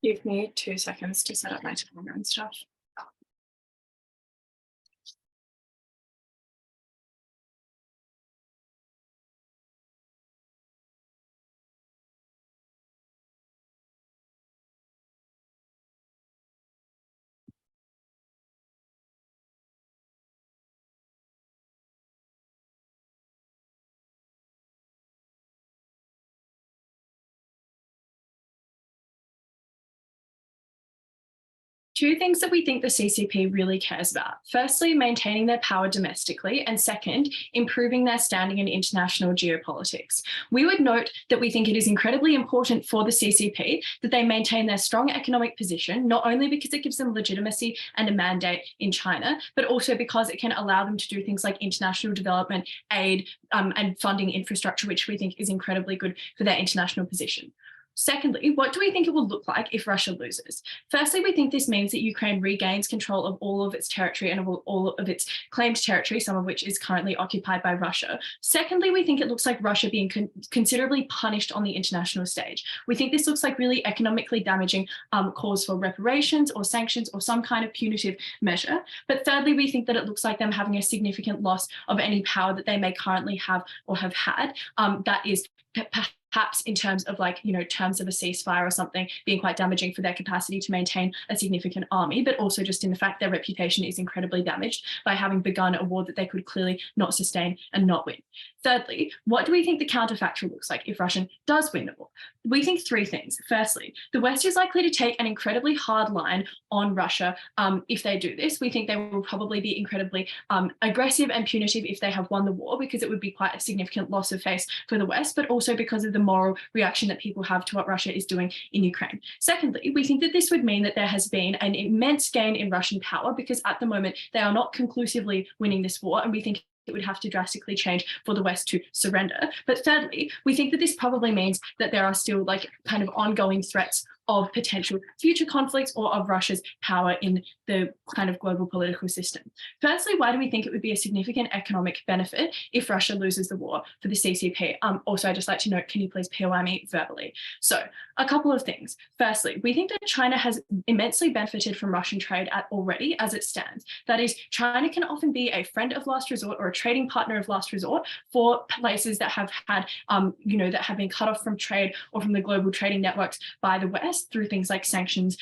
Give me 2 seconds to set up my timer and stuff. Two things that we think the CCP really cares about. Firstly, maintaining their power domestically, and second, improving their standing in international geopolitics. We would note that we think it is incredibly important for the CCP that they maintain their strong economic position, not only because it gives them legitimacy and a mandate in China, but also because it can allow them to do things like international development, aid, and funding infrastructure, which we think is incredibly good for their international position. Secondly, what do we think it will look like if Russia loses? Firstly, we think this means that Ukraine regains control of all of its territory and of all of its claimed territory, some of which is currently occupied by Russia. Secondly, we think it looks like Russia being considerably punished on the international stage. We think this looks like really economically damaging calls for reparations or sanctions or some kind of punitive measure. But thirdly, we think that it looks like them having a significant loss of any power that they may currently have or have had that is perhaps in terms of terms of a ceasefire or something being quite damaging for their capacity to maintain a significant army, but also just in the fact their reputation is incredibly damaged by having begun a war that they could clearly not sustain and not win. Thirdly, what do we think the counterfactual looks like if Russia does win the war? We think three things. Firstly, the West is likely to take an incredibly hard line on Russia if they do this. We think they will probably be incredibly aggressive and punitive if they have won the war, because it would be quite a significant loss of face for the West, but also because of the moral reaction that people have to what Russia is doing in Ukraine. Secondly, we think that this would mean that there has been an immense gain in Russian power, because at the moment they are not conclusively winning this war, and we think it would have to drastically change for the West to surrender. But thirdly, we think that this probably means that there are still kind of ongoing threats of potential future conflicts or of Russia's power in the kind of global political system. Firstly, why do we think it would be a significant economic benefit if Russia loses the war for the CCP? Also, I'd just like to note, can you please POI me verbally? So a couple of things. Firstly, we think that China has immensely benefited from Russian trade already as it stands. That is, China can often be a friend of last resort or a trading partner of last resort for places that have had, that have been cut off from trade or from the global trading networks by the West through things like sanctions,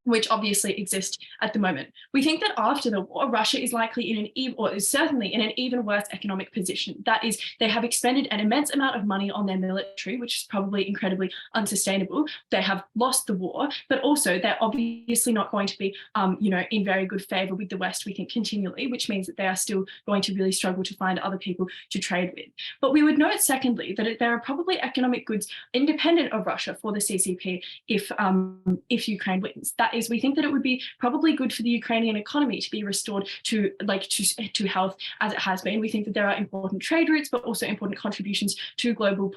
which obviously exist at the moment. We think that after the war, Russia is likely is certainly in an even worse economic position. That is, they have expended an immense amount of money on their military, which is probably incredibly unsustainable. They have lost the war, but also they're obviously not going to be, in very good favor with the West, we think, continually, which means that they are still going to really struggle to find other people to trade with. But we would note, secondly, that there are probably economic goods independent of Russia for the CCP if Ukraine wins. That is, we think that it would be probably good for the Ukrainian economy to be restored to health as it has been. We think that there are important trade routes, but also important contributions to global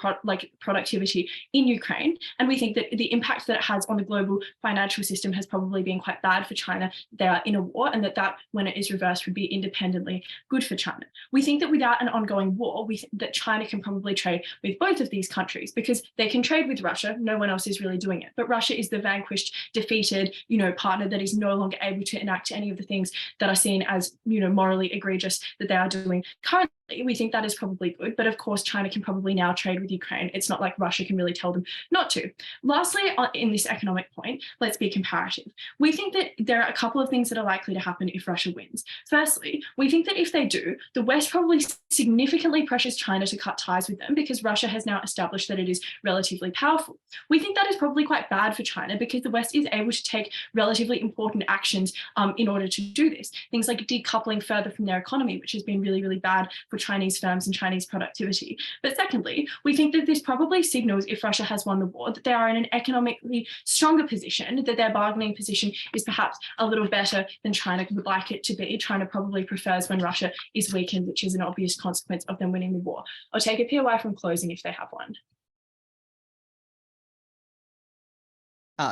productivity in Ukraine. And we think that the impact that it has on the global financial system has probably been quite bad for China. They are in a war, and that when it is reversed would be independently good for China. We think that without an ongoing war, that China can probably trade with both of these countries, because they can trade with Russia. No one else is really doing it. But Russia is the vanquished, defeated, partner that is no longer able to enact any of the things that are seen as, morally egregious that they are doing currently. We think that is probably good, but of course China can probably now trade with Ukraine. It's not like Russia can really tell them not to. Lastly, in this economic point, let's be comparative. We think that there are a couple of things that are likely to happen if Russia wins. Firstly, we think that if they do, the West probably significantly pressures China to cut ties with them, because Russia has now established that it is relatively powerful. We think that is probably quite bad for China, because the West is able to take relatively important actions in order to do this. Things like decoupling further from their economy, which has been really, really bad for Chinese firms and Chinese productivity. But secondly, we think that this probably signals, if Russia has won the war, that they are in an economically stronger position, that their bargaining position is perhaps a little better than China would like it to be. China probably prefers when Russia is weakened, which is an obvious consequence of them winning the war. I'll take a POI from closing if they have one.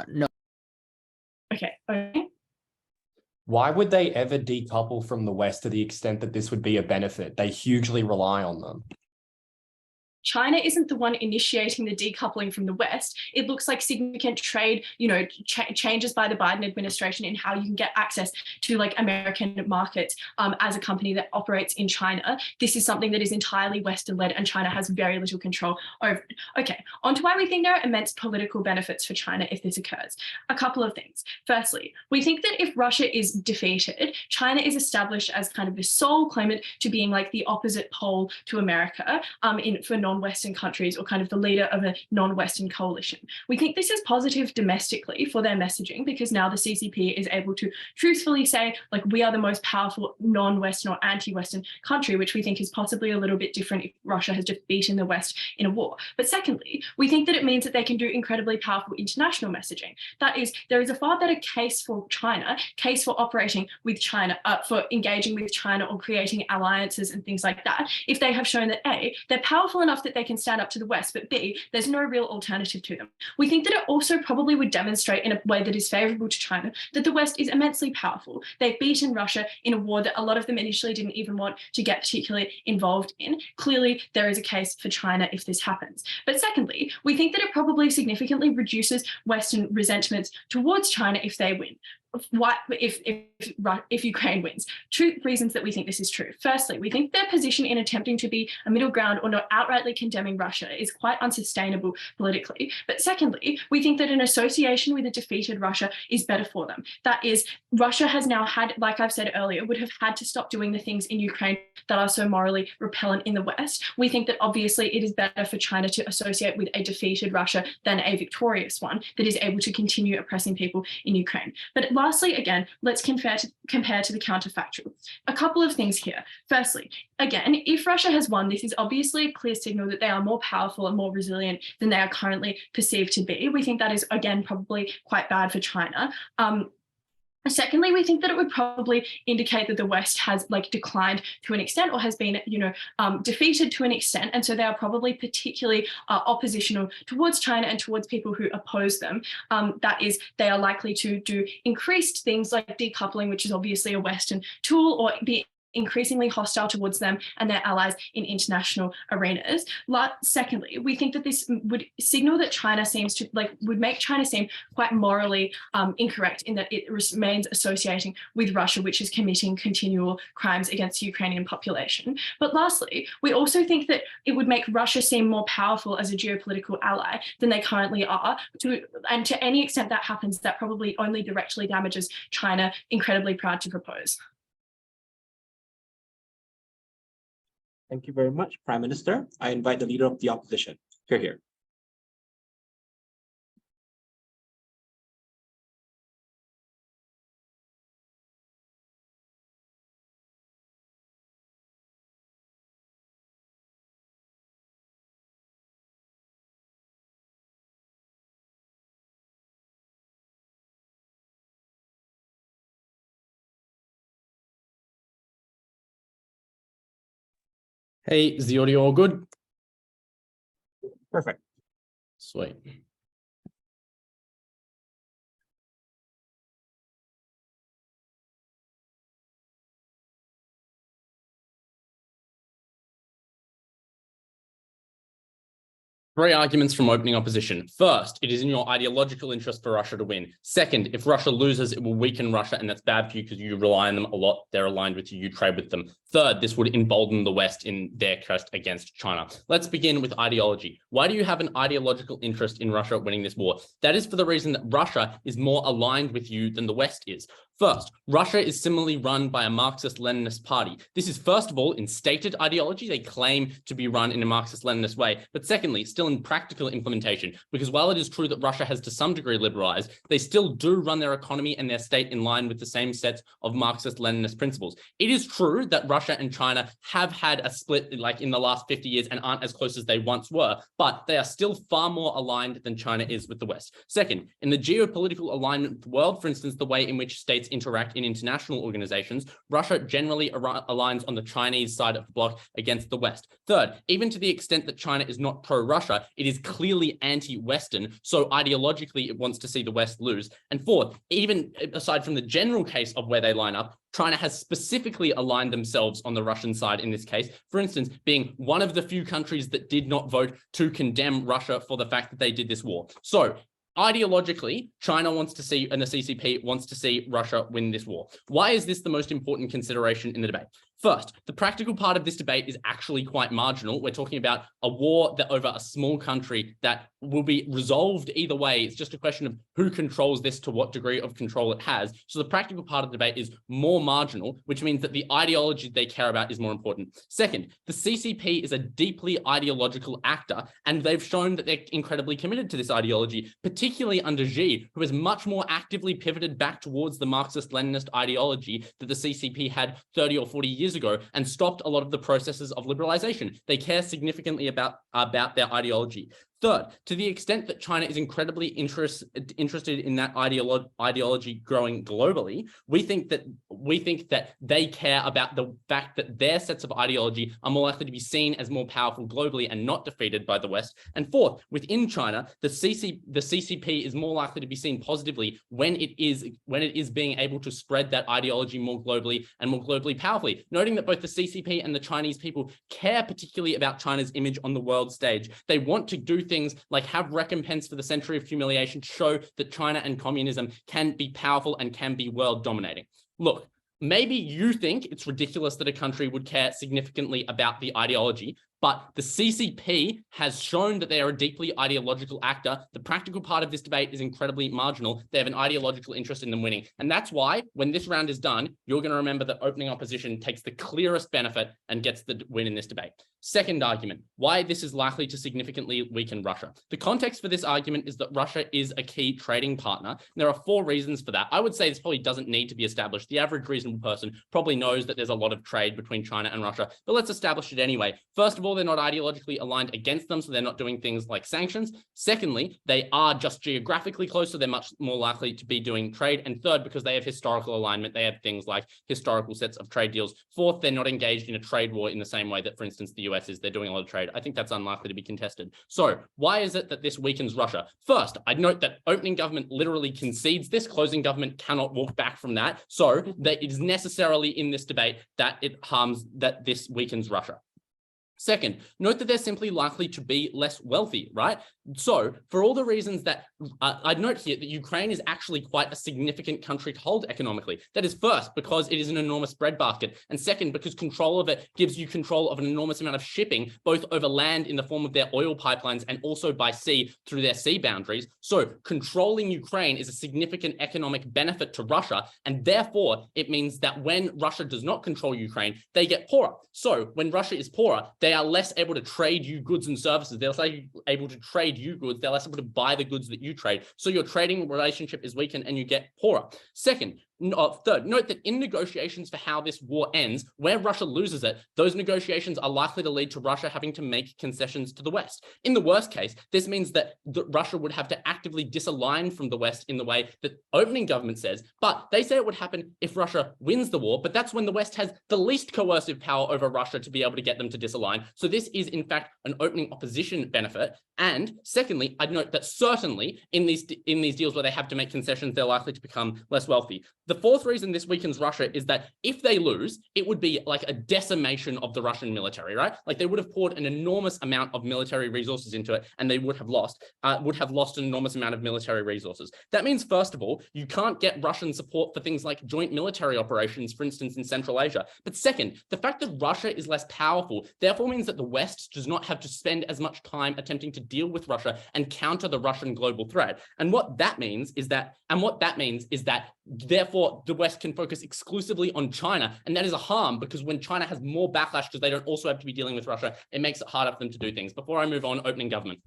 No. Okay. Why would they ever decouple from the West to the extent that this would be a benefit? They hugely rely on them. China isn't the one initiating the decoupling from the West. It looks like significant trade, changes by the Biden administration in how you can get access to like American markets as a company that operates in China. This is something that is entirely Western-led, and China has very little control over it. Okay, on to why we think there are immense political benefits for China if this occurs. A couple of things. Firstly, we think that if Russia is defeated, China is established as kind of the sole claimant to being like the opposite pole to America for non-Western countries, or kind of the leader of a non-Western coalition. We think this is positive domestically for their messaging, because now the CCP is able to truthfully say, like, we are the most powerful non-Western or anti-Western country, which we think is possibly a little bit different if Russia has just beaten the West in a war. But secondly, we think that it means that they can do incredibly powerful international messaging. That is, there is a far better case for China, case for operating with China, for engaging with China or creating alliances and things like that, if they have shown that A, they're powerful enough that they can stand up to the West, but B, there's no real alternative to them. We think that it also probably would demonstrate in a way that is favorable to China that the West is immensely powerful. They've beaten Russia in a war that a lot of them initially didn't even want to get particularly involved in. Clearly, there is a case for China if this happens. But secondly, we think that it probably significantly reduces Western resentments towards China if they win. If Ukraine wins. Two reasons that we think this is true. Firstly, we think their position in attempting to be a middle ground or not outrightly condemning Russia is quite unsustainable politically. But secondly, we think that an association with a defeated Russia is better for them. That is, Russia has now had, like I've said earlier, would have had to stop doing the things in Ukraine that are so morally repellent in the West. We think that obviously it is better for China to associate with a defeated Russia than a victorious one that is able to continue oppressing people in Ukraine. But lastly, again, let's compare to the counterfactual. A couple of things here. Firstly, again, if Russia has won, this is obviously a clear signal that they are more powerful and more resilient than they are currently perceived to be. We think that is, again, probably quite bad for China. Secondly, we think that it would probably indicate that the West has declined to an extent, or has been, defeated to an extent, and so they are probably particularly oppositional towards China and towards people who oppose them. That is, they are likely to do increased things like decoupling, which is obviously a Western tool, or be increasingly hostile towards them and their allies in international arenas. Secondly, we think that this would signal that China would make China seem quite morally incorrect, in that it remains associating with Russia, which is committing continual crimes against the Ukrainian population. But lastly, we also think that it would make Russia seem more powerful as a geopolitical ally than they currently are. And to any extent that happens, that probably only directly damages China, incredibly proud to propose. Thank you very much, Prime Minister. I invite the Leader of the Opposition. Here. Hey, is the audio all good? Perfect. Sweet. Three arguments from opening opposition. First, it is in your ideological interest for Russia to win. Second, if Russia loses, it will weaken Russia, and that's bad for you because you rely on them a lot. They're aligned with you. You trade with them. Third, this would embolden the West in their quest against China. Let's begin with ideology. Why do you have an ideological interest in Russia winning this war? That is for the reason that Russia is more aligned with you than the West is. First, Russia is similarly run by a Marxist-Leninist party. This is, first of all, in stated ideology. They claim to be run in a Marxist-Leninist way. But secondly, still in practical implementation, because while it is true that Russia has to some degree liberalized, they still do run their economy and their state in line with the same sets of Marxist-Leninist principles. It is true that Russia and China have had a split in the last 50 years and aren't as close as they once were, but they are still far more aligned than China is with the West. Second, in the geopolitical alignment with the world, for instance, the way in which states interact in international organizations, Russia generally aligns on the Chinese side of the bloc against the West. Third, even to the extent that China is not pro-Russia, it is clearly anti-Western, so ideologically it wants to see the West lose. And fourth, even aside from the general case of where they line up, China has specifically aligned themselves on the Russian side in this case, for instance, being one of the few countries that did not vote to condemn Russia for the fact that they did this war. So ideologically, China wants to see, and the CCP wants to see Russia win this war. Why is this the most important consideration in the debate? First, the practical part of this debate is actually quite marginal. We're talking about a war that over a small country that will be resolved either way. It's just a question of who controls this, to what degree of control it has. So the practical part of the debate is more marginal, which means that the ideology they care about is more important. Second, the CCP is a deeply ideological actor, and they've shown that they're incredibly committed to this ideology, particularly under Xi, who has much more actively pivoted back towards the Marxist-Leninist ideology that the CCP had 30 or 40 years ago and stopped a lot of the processes of liberalization. They care significantly about their ideology. Third, to the extent that China is incredibly interested in that ideology growing globally, we think that they care about the fact that their sets of ideology are more likely to be seen as more powerful globally and not defeated by the West. And fourth, within China, the CCP is more likely to be seen positively when it is being able to spread that ideology more globally and more globally powerfully. Noting that both the CCP and the Chinese people care particularly about China's image on the world stage. They want to do things like have recompense for the century of humiliation to show that China and communism can be powerful and can be world dominating. Look, maybe you think it's ridiculous that a country would care significantly about the ideology, but the CCP has shown that they are a deeply ideological actor. The practical part of this debate is incredibly marginal. They have an ideological interest in them winning. And that's why when this round is done, you're going to remember that opening opposition takes the clearest benefit and gets the win in this debate. Second argument, why this is likely to significantly weaken Russia. The context for this argument is that Russia is a key trading partner. There are 4 reasons for that. I would say this probably doesn't need to be established. The average reasonable person probably knows that there's a lot of trade between China and Russia, but let's establish it anyway. First of all, they're not ideologically aligned against them, so they're not doing things like sanctions. Secondly, they are just geographically close, so they're much more likely to be doing trade. And third, because they have historical alignment, they have things like historical sets of trade deals. Fourth, they're not engaged in a trade war in the same way that, for instance, the US is. They're doing a lot of trade. I think that's unlikely to be contested. So why is it that this weakens Russia? First, I'd note that opening government literally concedes this. Closing government cannot walk back from that. So that it is necessarily in this debate that this weakens Russia. Second, note that they're simply likely to be less wealthy, right? So for all the reasons that I'd note here that Ukraine is actually quite a significant country to hold economically. That is first, because it is an enormous breadbasket. And second, because control of it gives you control of an enormous amount of shipping, both over land in the form of their oil pipelines and also by sea through their sea boundaries. So controlling Ukraine is a significant economic benefit to Russia. And therefore, it means that when Russia does not control Ukraine, they get poorer. So when Russia is poorer, they are less able to trade you goods and services. They're less able to trade you goods. They're less able to buy the goods that you trade. So your trading relationship is weakened and you get poorer. Third, note that in negotiations for how this war ends, where Russia loses it, those negotiations are likely to lead to Russia having to make concessions to the West. In the worst case, this means that Russia would have to actively disalign from the West in the way that opening government says, but they say it would happen if Russia wins the war, but that's when the West has the least coercive power over Russia to be able to get them to disalign. So this is in fact an opening opposition benefit. And secondly, I'd note that certainly in these deals where they have to make concessions, they're likely to become less wealthy. The fourth reason this weakens Russia is that if they lose, it would be like a decimation of the Russian military, right? Like they would have poured an enormous amount of military resources into it, and they would have lost an enormous amount of military resources. That means, first of all, you can't get Russian support for things like joint military operations, for instance, in Central Asia. But second, the fact that Russia is less powerful, therefore means that the West does not have to spend as much time attempting to deal with Russia and counter the Russian global threat. And what that means is that therefore the West can focus exclusively on China. And that is a harm, because when China has more backlash because they don't also have to be dealing with Russia, it makes it harder for them to do things. Before I move on, opening government.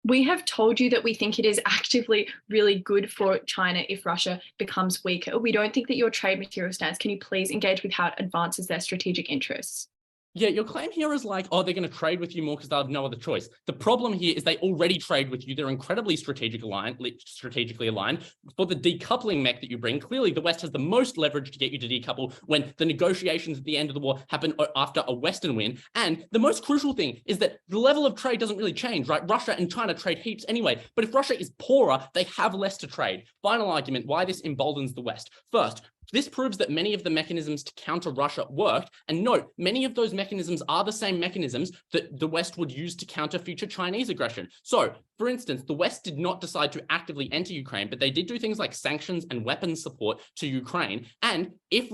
We have told you that we think it is actively really good for China if Russia becomes weaker. We don't think that your trade material stance, can you please engage with how it advances their strategic interests? Yeah, your claim here is like, oh, they're going to trade with you more because they have no other choice. The problem here is they already trade with you. They're incredibly strategically aligned. For the decoupling mech that you bring, clearly the West has the most leverage to get you to decouple when the negotiations at the end of the war happen after a Western win. And the most crucial thing is that the level of trade doesn't really change, right? Russia and China trade heaps anyway. But if Russia is poorer, they have less to trade. Final argument, why this emboldens the West. First, This proves that many of the mechanisms to counter Russia worked. And note, many of those mechanisms are the same mechanisms that the West would use to counter future Chinese aggression. So, for instance, the West did not decide to actively enter Ukraine, but they did do things like sanctions and weapons support to Ukraine. And if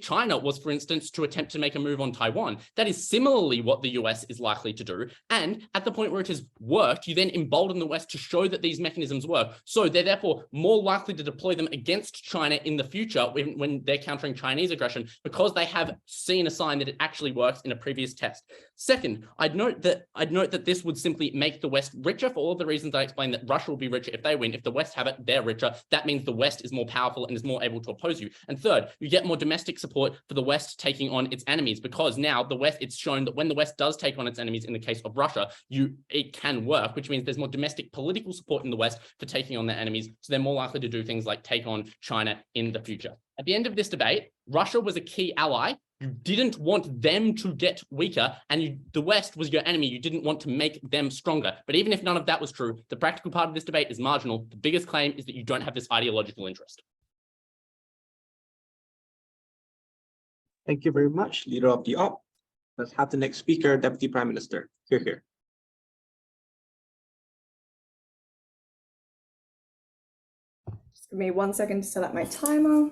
China was, for instance, to attempt to make a move on Taiwan, that is similarly what the US is likely to do. And at the point where it has worked, you then embolden the West to show that these mechanisms work. So they're therefore more likely to deploy them against China in the future when they're countering Chinese aggression, because they have seen a sign that it actually works in a previous test. Second, I'd note that this would simply make the West richer for all of the reasons I explained, that Russia will be richer if they win. If the West have it, they're richer. That means the West is more powerful and is more able to oppose you. And third, you get more domestic support for the West taking on its enemies, because now the West, it's shown that when the West does take on its enemies, in the case of Russia, it can work, which means there's more domestic political support in the West for taking on their enemies. So they're more likely to do things like take on China in the future. At the end of this debate, Russia was a key ally. You didn't want them to get weaker, and the West was your enemy. You didn't want to make them stronger. But even if none of that was true, the practical part of this debate is marginal. The biggest claim is that you don't have this ideological interest. Thank you very much, Leader of the Op. Let's have the next speaker, Deputy Prime Minister. Here. Just give me 1 second to set up my timer.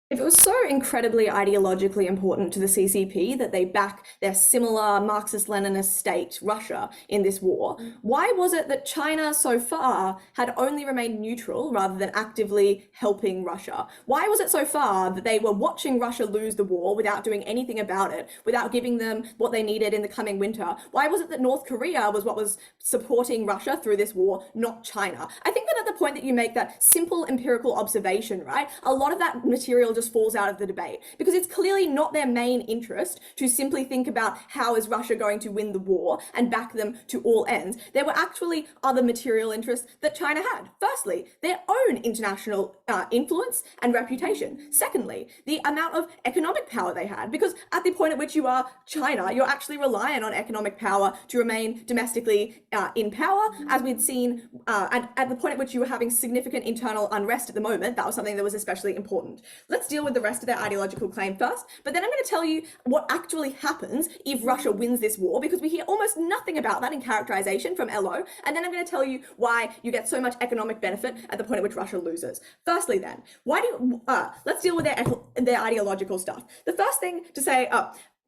If it was so incredibly ideologically important to the CCP that they back their similar Marxist-Leninist state, Russia, in this war, why was it that China so far had only remained neutral rather than actively helping Russia? Why was it so far that they were watching Russia lose the war without doing anything about it, without giving them what they needed in the coming winter? Why was it that North Korea was what was supporting Russia through this war, not China? I think that at the point that you make that simple empirical observation, right, a lot of that material just falls out of the debate, because it's clearly not their main interest to simply think about how is Russia going to win the war and back them to all ends. There were actually other material interests that China had. Firstly, their own international influence and reputation. Secondly, the amount of economic power they had, because at the point at which you are China, you're actually reliant on economic power to remain domestically in power, as we'd seen at the point at which you were having significant internal unrest at the moment. That was something that was especially important. Let's deal with the rest of their ideological claim first, but then I'm going to tell you what actually happens if Russia wins this war, because we hear almost nothing about that in characterization from LO, and then I'm going to tell you why you get so much economic benefit at the point at which Russia loses. Firstly then, let's deal with their ideological stuff. The first thing to say,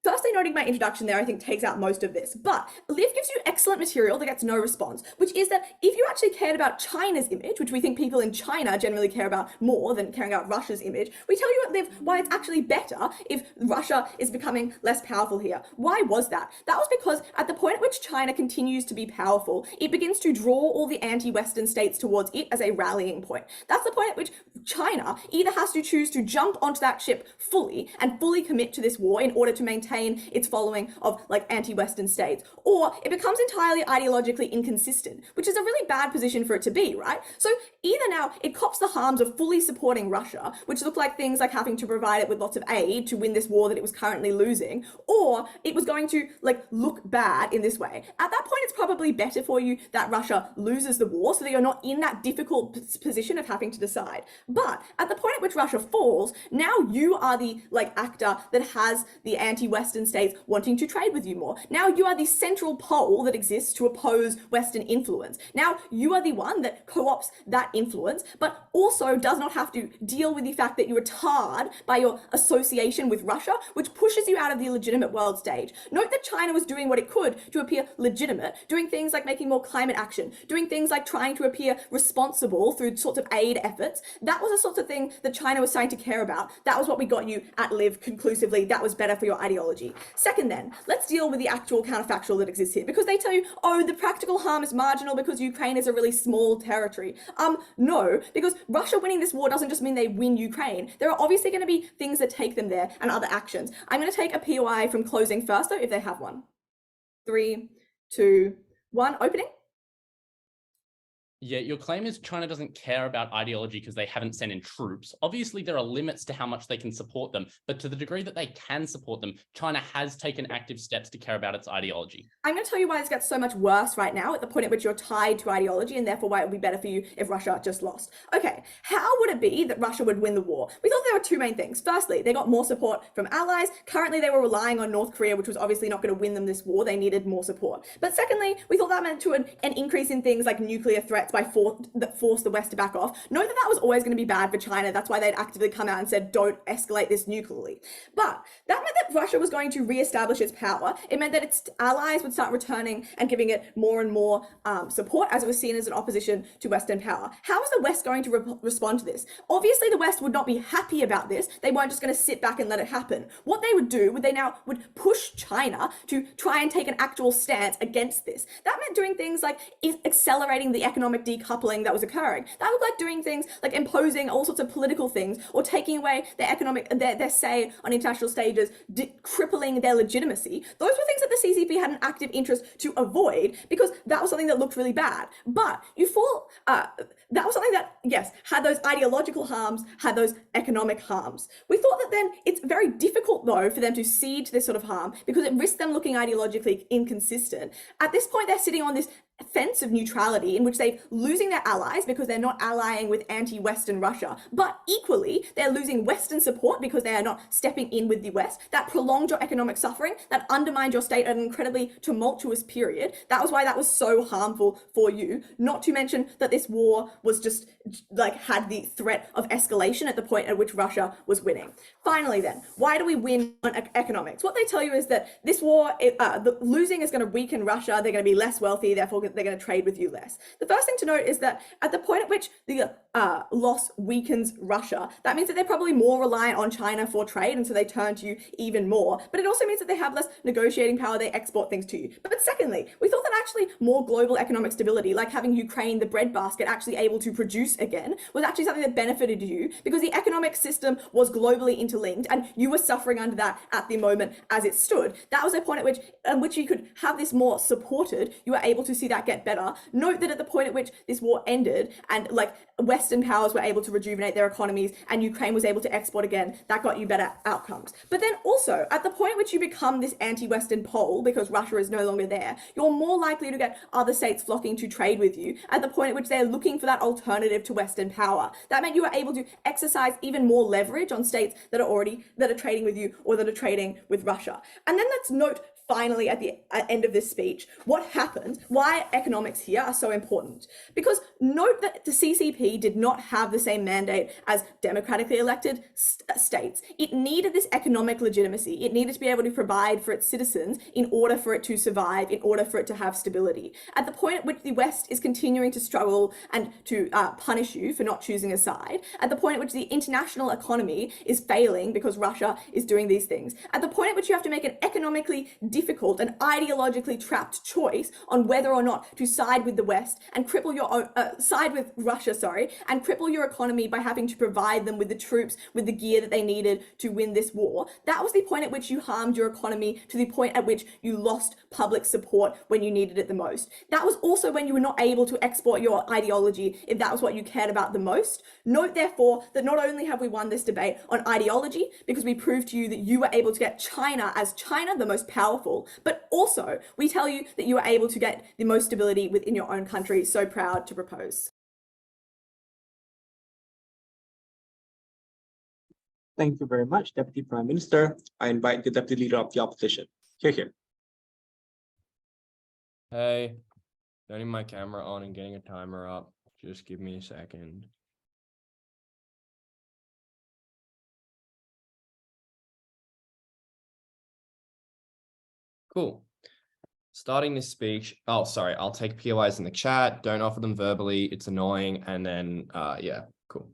firstly, noting my introduction there, I think takes out most of this, but Liv gives you excellent material that gets no response, which is that if you actually cared about China's image, which we think people in China generally care about more than caring about Russia's image, we tell you at Liv why it's actually better if Russia is becoming less powerful here. Why was that? That was because at the point at which China continues to be powerful, it begins to draw all the anti-Western states towards it as a rallying point. That's the point at which China either has to choose to jump onto that ship fully and fully commit to this war in order to maintain its following of like anti-Western states, or it becomes entirely ideologically inconsistent, which is a really bad position for it to be, right? So either now it cops the harms of fully supporting Russia, which look like things like having to provide it with lots of aid to win this war that it was currently losing, or it was going to like look bad in this way. At that point, it's probably better for you that Russia loses the war so that you're not in that difficult position of having to decide. But at the point at which Russia falls, now you are the like actor that has the anti-Western states wanting to trade with you more. Now you are the central pole that exists to oppose Western influence. Now you are the one that co-opts that influence, but also does not have to deal with the fact that you are tarred by your association with Russia, which pushes you out of the legitimate world stage. Note that China was doing what it could to appear legitimate, doing things like making more climate action, doing things like trying to appear responsible through sorts of aid efforts. That was the sort of thing that China was starting to care about. That was what we got you at Liv conclusively. That was better for your ideology. ideology. Second then, let's deal with the actual counterfactual that exists here, because they tell you, oh, the practical harm is marginal because Ukraine is a really small territory. No, because Russia winning this war doesn't just mean they win Ukraine. There are obviously going to be things that take them there and other actions. I'm going to take a POI from closing first, though, if they have one. 3, 2, 1, opening. Yeah, your claim is China doesn't care about ideology because they haven't sent in troops. Obviously, there are limits to how much they can support them, but to the degree that they can support them, China has taken active steps to care about its ideology. I'm going to tell you why this gets so much worse right now at the point at which you're tied to ideology, and therefore why it would be better for you if Russia just lost. Okay, how would it be that Russia would win the war? We thought there were two main things. Firstly, they got more support from allies. Currently, they were relying on North Korea, which was obviously not going to win them this war. They needed more support. But secondly, we thought that meant to an increase in things like nuclear threats that forced the West to back off. Note that was always going to be bad for China. That's why they'd actively come out and said, don't escalate this nuclearly. But that meant that Russia was going to reestablish its power. It meant that its allies would start returning and giving it more and more support, as it was seen as an opposition to Western power. How is the West going to respond to this? Obviously, the West would not be happy about this. They weren't just going to sit back and let it happen. What they would do would would push China to try and take an actual stance against this. That meant doing things like accelerating the economic decoupling that was occurring. That looked like doing things like imposing all sorts of political things or taking away their say on international stages, crippling their legitimacy. Those were things that the CCP had an active interest to avoid because that was something that looked really bad. But that was something that, yes, had those ideological harms, had those economic harms. We thought that then it's very difficult, though, for them to cede to this sort of harm because it risks them looking ideologically inconsistent. At this point, they're sitting on this fence of neutrality in which they're losing their allies because they're not allying with anti-Western Russia, but equally they're losing Western support because they are not stepping in with the West. That prolonged your economic suffering, that undermined your state at an incredibly tumultuous period. That was why that was so harmful for you. Not to mention that this war was just had the threat of escalation at the point at which Russia was winning. Finally then, why do we win on economics? What they tell you is that this war, the losing is going to weaken Russia, they're going to be less wealthy, therefore they're going to trade with you less. The first thing to note is that at the point at which the loss weakens Russia, that means that they're probably more reliant on China for trade, and so they turn to you even more. But it also means that they have less negotiating power, they export things to you. But secondly, we thought that actually more global economic stability, like having Ukraine, the breadbasket, actually able to produce again, was actually something that benefited you because the economic system was globally interlinked and you were suffering under that at the moment as it stood. That was a point at which you could have this more supported. You were able to see that get better. Note that at the point at which this war ended and Western powers were able to rejuvenate their economies and Ukraine was able to export again, that got you better outcomes. But then also at the point at which you become this anti-Western pole because Russia is no longer there, you're more likely to get other states flocking to trade with you at the point at which they're looking for that alternative to Western power. That meant you were able to exercise even more leverage on states that are trading with you or that are trading with Russia. And then let's note finally at the end of this speech what happens, why economics here are so important. Because note that the CCP did not have the same mandate as democratically elected states. It needed this economic legitimacy. It needed to be able to provide for its citizens in order for it to survive, in order for it to have stability. At the point at which the West is continuing to struggle and to punish you for not choosing a side, at the point at which the international economy is failing because Russia is doing these things, at the point at which you have to make an economically difficult and ideologically trapped choice on whether or not to side with the West and cripple your own, side with Russia, and cripple your economy by having to provide them with the troops, with the gear that they needed to win this war. That was the point at which you harmed your economy to the point at which you lost public support when you needed it the most. That was also when you were not able to export your ideology if that was what you cared about the most. Note, therefore, that not only have we won this debate on ideology because we proved to you that you were able to get China as China, the most powerful, but also we tell you that you are able to get the most stability within your own country. So proud to propose. Thank you very much, Deputy Prime Minister. I invite the Deputy Leader of the Opposition. Here. Hey, turning my camera on and getting a timer up. Just give me a second. Cool. Starting this speech. Oh, sorry. I'll take POIs in the chat. Don't offer them verbally. It's annoying. And then, yeah, cool.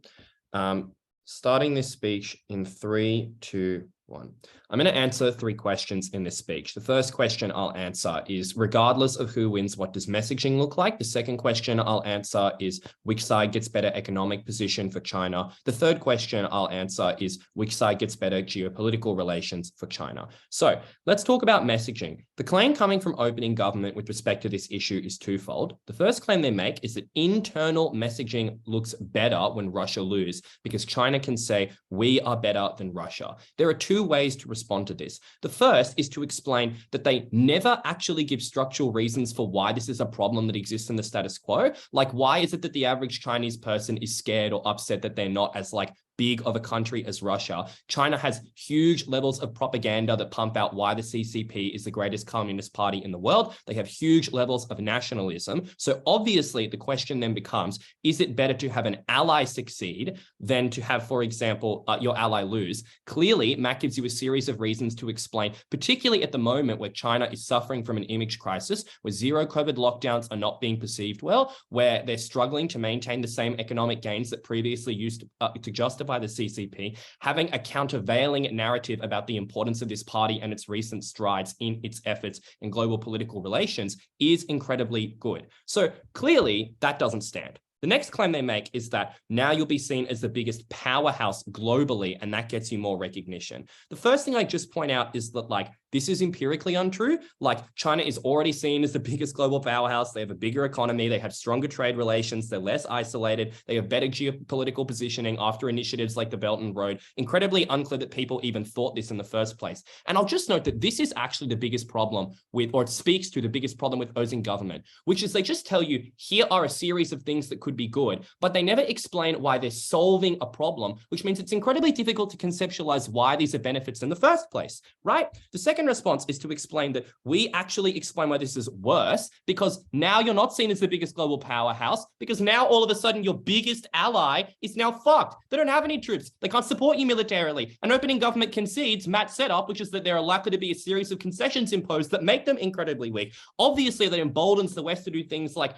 Starting this speech in 3, 2, one. I'm going to answer 3 questions in this speech. The first question I'll answer is, regardless of who wins, what does messaging look like? The second question I'll answer is, which side gets better economic position for China? The third question I'll answer is, which side gets better geopolitical relations for China? So let's talk about messaging. The claim coming from opening government with respect to this issue is twofold. The first claim they make is that internal messaging looks better when Russia loses, because China can say, we are better than Russia. There are 2 ways to respond to this. The first is to explain that they never actually give structural reasons for why this is a problem that exists in the status quo. Like, why is it that the average Chinese person is scared or upset that they're not as like big of a country as Russia? China has huge levels of propaganda that pump out why the CCP is the greatest communist party in the world. They have huge levels of nationalism. So obviously the question then becomes, is it better to have an ally succeed than to have, for example, your ally lose? Clearly, Matt gives you a series of reasons to explain, particularly at the moment where China is suffering from an image crisis, where zero COVID lockdowns are not being perceived well, where they're struggling to maintain the same economic gains that previously used to justify the CCP, having a countervailing narrative about the importance of this party and its recent strides in its efforts in global political relations is incredibly good. So clearly that doesn't stand. The next claim they make is that now you'll be seen as the biggest powerhouse globally, and that gets you more recognition. The first thing I just point out is that, like, this is empirically untrue. Like, China is already seen as the biggest global powerhouse. They have a bigger economy. They have stronger trade relations. They're less isolated. They have better geopolitical positioning after initiatives like the Belt and Road. Incredibly unclear that people even thought this in the first place. And I'll just note that this is actually the biggest problem with, or it speaks to the biggest problem with opposing government, which is they just tell you, here are a series of things that could be good, but they never explain why they're solving a problem, which means it's incredibly difficult to conceptualize why these are benefits in the first place, right? The second response is to explain that we actually explain why this is worse, because now you're not seen as the biggest global powerhouse, because now all of a sudden your biggest ally is now fucked. They don't have any troops. They can't support you militarily. An opening government concedes Matt's setup, which is that there are likely to be a series of concessions imposed that make them incredibly weak. Obviously, that emboldens the West to do things like,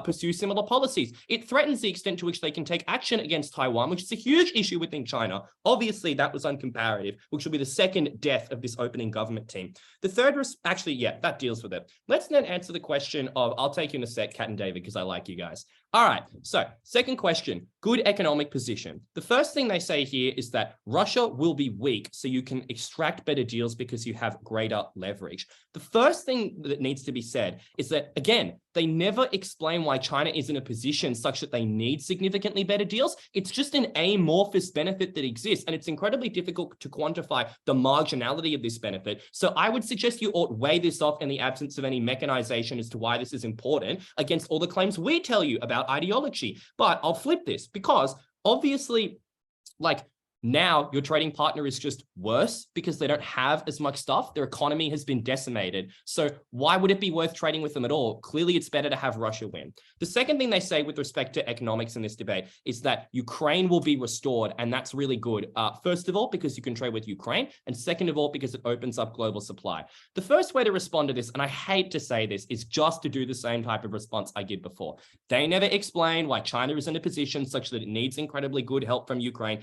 pursue similar policies. It threatens the extent to which they can take action against Taiwan, which is a huge issue within China. Obviously, that was uncomparative, which will be the second death of this opening government team. The third, that deals with it. Let's then answer the question of, I'll take you in a sec, Kat and David, because I like you guys. All right, so second question, good economic position. The first thing they say here is that Russia will be weak, so you can extract better deals because you have greater leverage. The first thing that needs to be said is that, again, they never explain why China is in a position such that they need significantly better deals. It's just an amorphous benefit that exists, and it's incredibly difficult to quantify the marginality of this benefit. So I would suggest you ought weigh this off in the absence of any mechanization as to why this is important against all the claims we tell you about ideology. But I'll flip this, because obviously, like, now your trading partner is just worse because they don't have as much stuff. Their economy has been decimated. So why would it be worth trading with them at all? Clearly, it's better to have Russia win. The second thing they say with respect to economics in this debate is that Ukraine will be restored, and that's really good. First of all, because you can trade with Ukraine, and second of all, because it opens up global supply. The first way to respond to this, and I hate to say this, is just to do the same type of response I did before. They never explain why China is in a position such that it needs incredibly good help from Ukraine.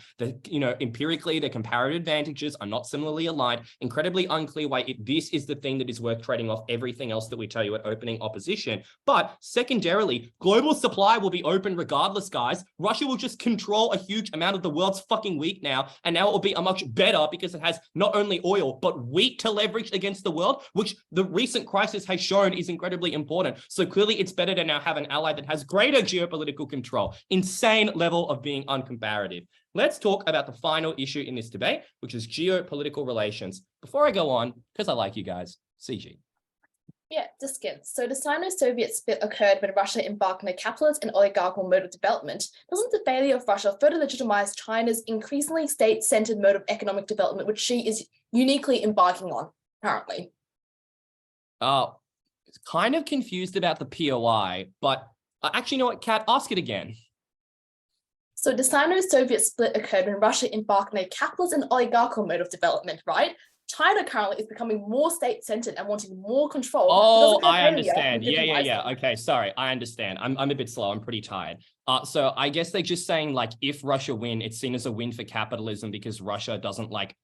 Empirically, the comparative advantages are not similarly aligned. Incredibly unclear why this is the thing that is worth trading off everything else that we tell you at opening opposition. But secondarily, global supply will be open regardless, guys. Russia will just control a huge amount of the world's fucking wheat now, and now it will be a much better because it has not only oil, but wheat to leverage against the world, which the recent crisis has shown is incredibly important. So clearly, it's better to now have an ally that has greater geopolitical control. Insane level of being uncomparative. Let's talk about the final issue in this debate, which is geopolitical relations. Before I go on, because I like you guys, CG. Yeah, Diskin. So the Sino-Soviet split occurred when Russia embarked on a capitalist and oligarchical mode of development. Doesn't the failure of Russia further legitimize China's increasingly state-centered mode of economic development, which she is uniquely embarking on currently? Kind of confused about the POI, but actually, you know what, Kat, ask it again. So the Sino-Soviet split occurred when Russia embarked on a capitalist and oligarchical mode of development, right? China currently is becoming more state-centered and wanting more control. Oh, I understand. Yeah. Okay, sorry, I understand. I'm a bit slow. I'm pretty tired. So I guess they're just saying like if Russia win, it's seen as a win for capitalism because Russia doesn't like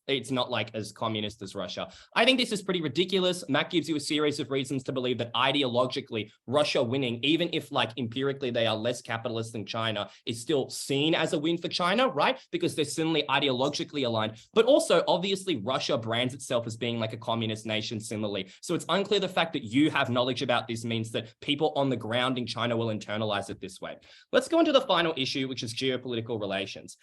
it's not like as communist as Russia. I think this is pretty ridiculous. Matt gives you a series of reasons to believe that ideologically Russia winning, even if like empirically they are less capitalist than China, is still seen as a win for China, right? Because they're similarly ideologically aligned. But also obviously Russia brands itself as being like a communist nation similarly. So it's unclear the fact that you have knowledge about this means that people on the ground in China will internalize it this way. Let's go into the final issue, which is geopolitical relations.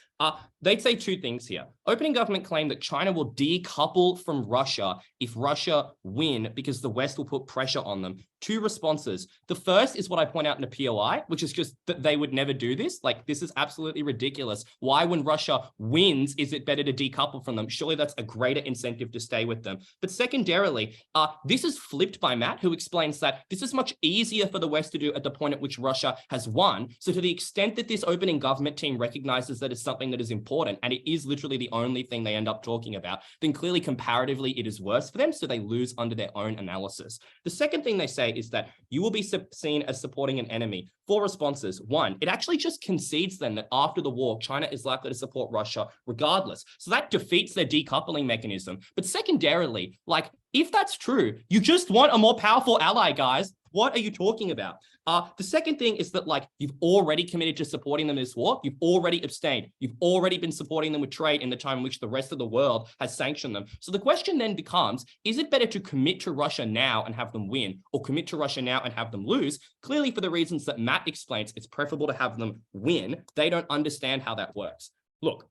They'd say two things here. Opening government claim that China will decouple from Russia if Russia win because the West will put pressure on them. Two responses. The first is what I point out in the POI, which is just that they would never do this. Like, this is absolutely ridiculous. Why, when Russia wins, is it better to decouple from them? Surely that's a greater incentive to stay with them. But secondarily, this is flipped by Matt, who explains that this is much easier for the West to do at the point at which Russia has won. So to the extent that this opening government team recognizes that it's something that is important, and it is literally the only thing they end up talking about, then clearly comparatively it is worse for them, so they lose under their own analysis. The second thing they say is that you will be seen as supporting an enemy. Four responses. One, it actually just concedes then that after the war, China is likely to support Russia regardless. So that defeats their decoupling mechanism. But secondarily, like, if that's true, you just want a more powerful ally, guys. What are you talking about? The second thing is that, like, you've already committed to supporting them in this war. You've already abstained. You've already been supporting them with trade in the time in which the rest of the world has sanctioned them. So the question then becomes, is it better to commit to Russia now and have them win, or commit to Russia now and have them lose? Clearly, for the reasons that Matt explains, it's preferable to have them win. They don't understand how that works. Look,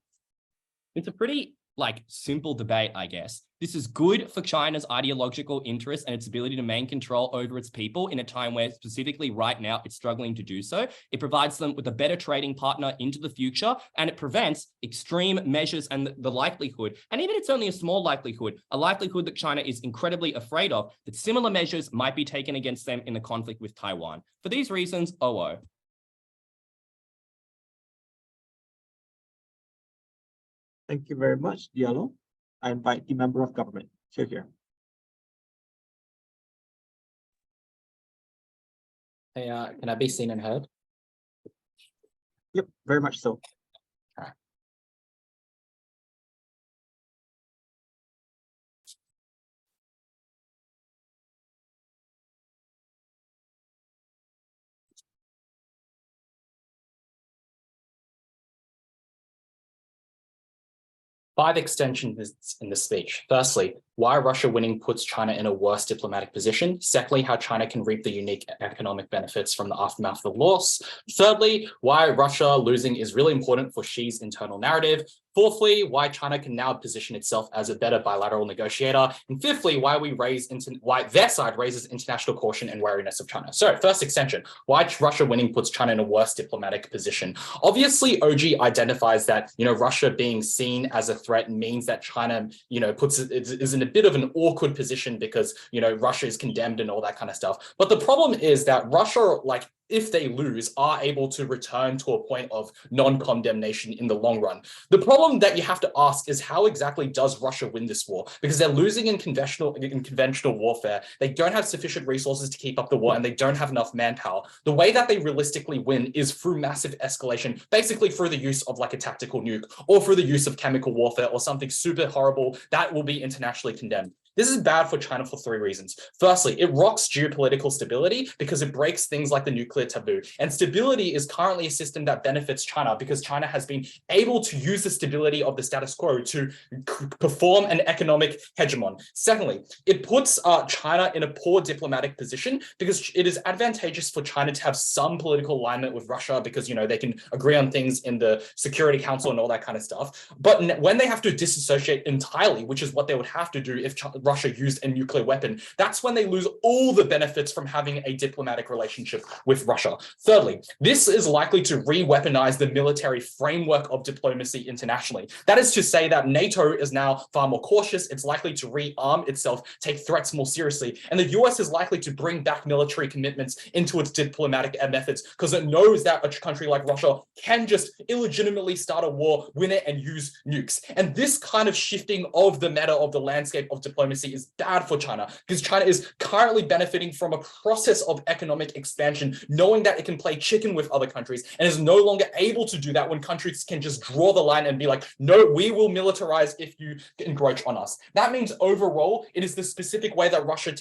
it's a pretty, like, simple debate, I guess. This is good for China's ideological interests and its ability to maintain control over its people in a time where specifically right now it's struggling to do so. It provides them with a better trading partner into the future, and it prevents extreme measures and the likelihood, and even it's only a small likelihood, a likelihood that China is incredibly afraid of, that similar measures might be taken against them in the conflict with Taiwan. For these reasons, OO. Thank you very much, Diallo. I invite the member of government. Here. Hey, can I be seen and heard? Yep, very much so. Five extensions in the speech. Firstly, why Russia winning puts China in a worse diplomatic position. Secondly, how China can reap the unique economic benefits from the aftermath of the loss. Thirdly, why Russia losing is really important for Xi's internal narrative. Fourthly, why China can now position itself as a better bilateral negotiator. And fifthly, why their side raises international caution and wariness of China. So first extension, why Russia winning puts China in a worse diplomatic position. Obviously, OG identifies that, Russia being seen as a threat means that China, is in a bit of an awkward position because, Russia is condemned and all that kind of stuff. But the problem is that Russia, if they lose, are able to return to a point of non-condemnation in the long run. The problem that you have to ask is, how exactly does Russia win this war? Because they're losing in conventional warfare. They don't have sufficient resources to keep up the war, and they don't have enough manpower. The way that they realistically win is through massive escalation, basically through the use of like a tactical nuke, or through the use of chemical warfare, or something super horrible that will be internationally condemned. This is bad for China for three reasons. Firstly, it rocks geopolitical stability because it breaks things like the nuclear taboo. And stability is currently a system that benefits China because China has been able to use the stability of the status quo to perform an economic hegemon. Secondly, it puts China in a poor diplomatic position because it is advantageous for China to have some political alignment with Russia because, they can agree on things in the Security Council and all that kind of stuff. But when they have to disassociate entirely, which is what they would have to do if Russia used a nuclear weapon, that's when they lose all the benefits from having a diplomatic relationship with Russia. Thirdly, this is likely to re-weaponize the military framework of diplomacy internationally. That is to say that NATO is now far more cautious. It's likely to rearm itself, take threats more seriously. And the US is likely to bring back military commitments into its diplomatic methods because it knows that a country like Russia can just illegitimately start a war, win it, and use nukes. And this kind of shifting of the meta of the landscape of diplomacy diplomacy is bad for China because China is currently benefiting from a process of economic expansion, knowing that it can play chicken with other countries and is no longer able to do that when countries can just draw the line and be like, no, we will militarize if you encroach on us. That means overall, it is the specific way that Russia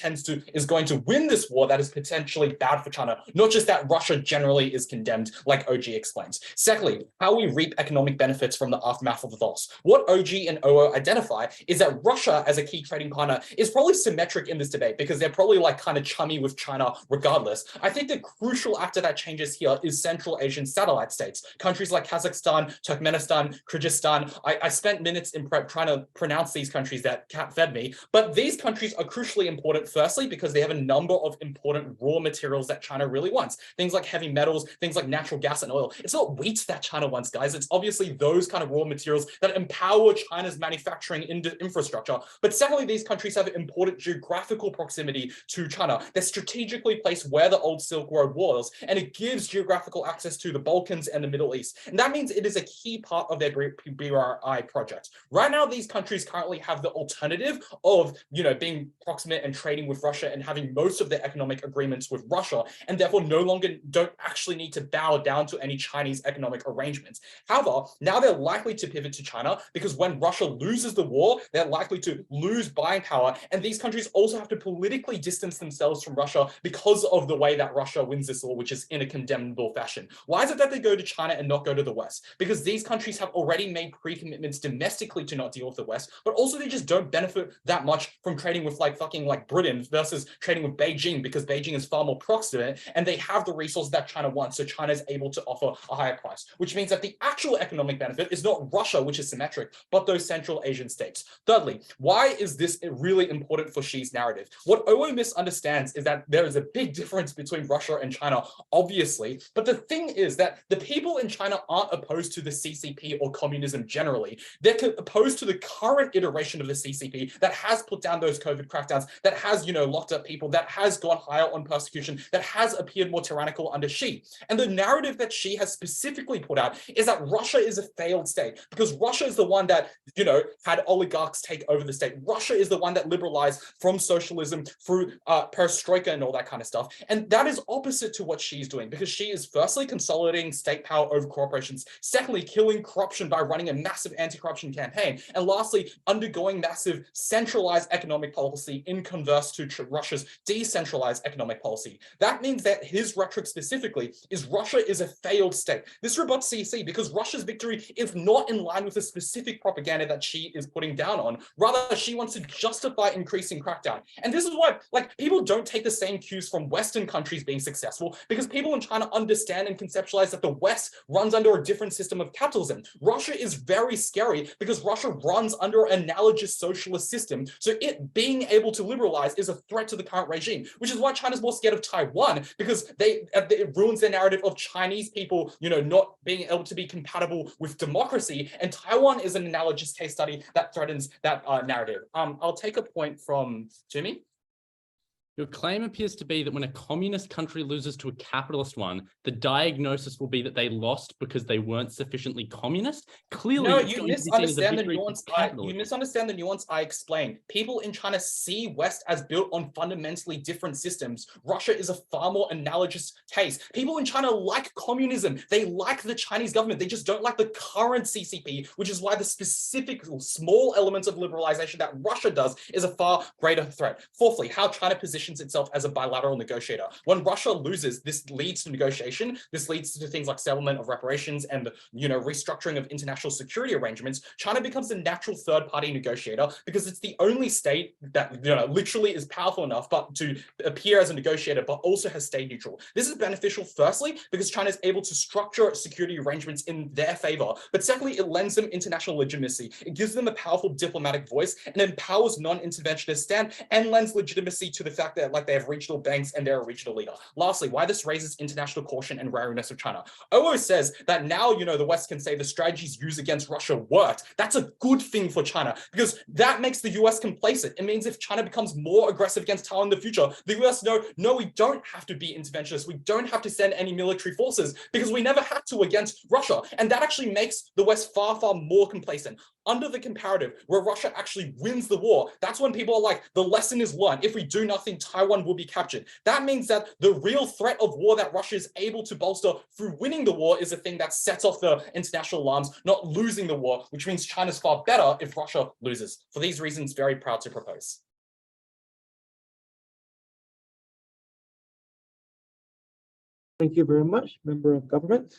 is going to win this war that is potentially bad for China, not just that Russia generally is condemned, like OG explains. Secondly, how we reap economic benefits from the aftermath of the loss. What OG and OO identify is that Russia as a key trading partner is probably symmetric in this debate because they're probably like kind of chummy with China regardless. I think the crucial actor that changes here is Central Asian satellite states, countries like Kazakhstan, Turkmenistan, Kyrgyzstan. I spent minutes in prep trying to pronounce these countries that Kat fed me, but these countries are crucially important, firstly, because they have a number of important raw materials that China really wants. Things like heavy metals, things like natural gas and oil. It's not wheat that China wants, guys. It's obviously those kind of raw materials that empower China's manufacturing infrastructure. But secondly, these countries have important geographical proximity to China. They're strategically placed where the old Silk Road was, and it gives geographical access to the Balkans and the Middle East. And that means it is a key part of their BRI project. Right now, these countries currently have the alternative of, being proximate and trading with Russia and having most of their economic agreements with Russia, and therefore no longer don't actually need to bow down to any Chinese economic arrangements. However, now they're likely to pivot to China because when Russia loses the war, they're likely to lose buying power. And these countries also have to politically distance themselves from Russia because of the way that Russia wins this war, which is in a condemnable fashion. Why is it that they go to China and not go to the West? Because these countries have already made pre-commitments domestically to not deal with the West, but also they just don't benefit that much from trading with like Britain versus trading with Beijing, because Beijing is far more proximate and they have the resources that China wants. So China is able to offer a higher price, which means that the actual economic benefit is not Russia, which is symmetric, but those Central Asian states. Thirdly, why is this really important for Xi's narrative? What OO misunderstands is that there is a big difference between Russia and China, obviously, but the thing is that the people in China aren't opposed to the CCP or communism generally. They're opposed to the current iteration of the CCP that has put down those COVID crackdowns, that has, locked up people, that has gone higher on persecution, that has appeared more tyrannical under Xi. And the narrative that Xi has specifically put out is that Russia is a failed state because Russia is the one that, had oligarchs take over the state. Russia is the one that liberalized from socialism through perestroika and all that kind of stuff. And that is opposite to what Xi's doing because Xi is firstly consolidating state power over corporations, secondly, killing corruption by running a massive anti-corruption campaign, and lastly, undergoing massive centralized economic policy in converse to Russia's decentralized economic policy. That means that his rhetoric specifically is Russia is a failed state. This rebuts CC because Russia's victory is not in line with the specific propaganda that Xi is putting down on. Rather, Xi wants to justify increasing crackdown. And this is why, people don't take the same cues from Western countries being successful because people in China understand and conceptualize that the West runs under a different system of capitalism. Russia is very scary because Russia runs under an analogous socialist system. So it being able to liberalize is a threat to the current regime, which is why China's more scared of Taiwan because it ruins their narrative of Chinese people, not being able to be compatible with democracy. And Taiwan is an analogous case study that threatens that narrative. I'll take a point from Toomey. Your claim appears to be that when a communist country loses to a capitalist one, the diagnosis will be that they lost because they weren't sufficiently communist. Clearly, no, you misunderstand the nuance. You misunderstand the nuance I explained. People in China see West as built on fundamentally different systems. Russia is a far more analogous case. People in China like communism. They like the Chinese government. They just don't like the current CCP, which is why the specific small elements of liberalization that Russia does is a far greater threat. Fourthly, how China positions itself as a bilateral negotiator. When Russia loses, this leads to negotiation. This leads to things like settlement of reparations and restructuring of international security arrangements. China becomes the natural third-party negotiator because it's the only state that literally is powerful enough but to appear as a negotiator, but also has stayed neutral. This is beneficial, firstly, because China is able to structure security arrangements in their favor. But secondly, it lends them international legitimacy. It gives them a powerful diplomatic voice and empowers non-interventionist stand and lends legitimacy to the fact fact that like they have regional banks and they're a regional leader. Lastly, why this raises international caution and wariness of China. OO says that now, the West can say the strategies used against Russia worked. That's a good thing for China because that makes the US complacent. It means if China becomes more aggressive against Taiwan in the future, the US know, no, we don't have to be interventionists. We don't have to send any military forces because we never had to against Russia. And that actually makes the West far, far more complacent. Under the comparative, where Russia actually wins the war, that's when people are like, the lesson is learned. If we do nothing, Taiwan will be captured. That means that the real threat of war that Russia is able to bolster through winning the war is the thing that sets off the international alarms, not losing the war, which means China's far better if Russia loses. For these reasons, very proud to propose. Thank you very much, Member of Government.